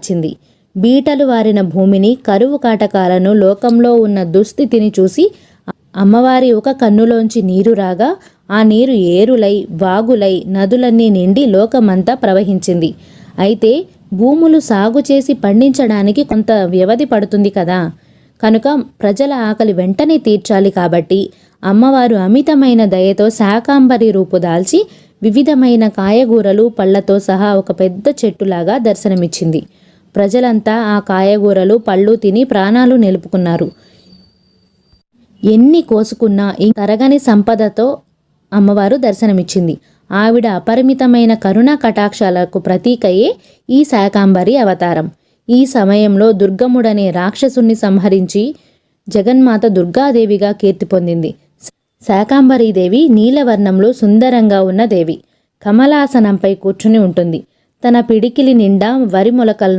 వచ్చింది. బీటలు వారిన భూమిని, కరువు కాటకాలను, లోకంలో ఉన్న దుస్థితిని చూసి అమ్మవారి ఒక కన్నులోంచి నీరు రాగా ఆ నీరు ఏరులై, వాగులై, నదులన్నీ నిండి లోకమంతా ప్రవహించింది. అయితే భూములు సాగు చేసి పండించడానికి కొంత వ్యవధి పడుతుంది కదా. కనుక ప్రజల ఆకలి వెంటనే తీర్చాలి కాబట్టి అమ్మవారు అమితమైన దయతో శాకాంబరి రూపు దాల్చి వివిధమైన కాయగూరలు, పళ్లతో సహా ఒక పెద్ద చెట్టులాగా దర్శనమిచ్చింది. ప్రజలంతా ఆ కాయగూరలు, పళ్ళు తిని ప్రాణాలు నిలుపుకున్నారు. ఎన్ని కోసుకున్నా ఈ తరగని సంపదతో అమ్మవారు దర్శనమిచ్చింది. ఆవిడ అపరిమితమైన కరుణా కటాక్షాలకు ప్రతీకయే ఈ శాకాంబరి అవతారం. ఈ సమయంలో దుర్గముడనే రాక్షసుణ్ణి సంహరించి జగన్మాత దుర్గాదేవిగా కీర్తి పొందింది. శాకాంబరీదేవి నీలవర్ణంలో సుందరంగా ఉన్న దేవి. కమలాసనంపై కూర్చుని ఉంటుంది. తన పిడికిలి నిండా వరి మొలకలను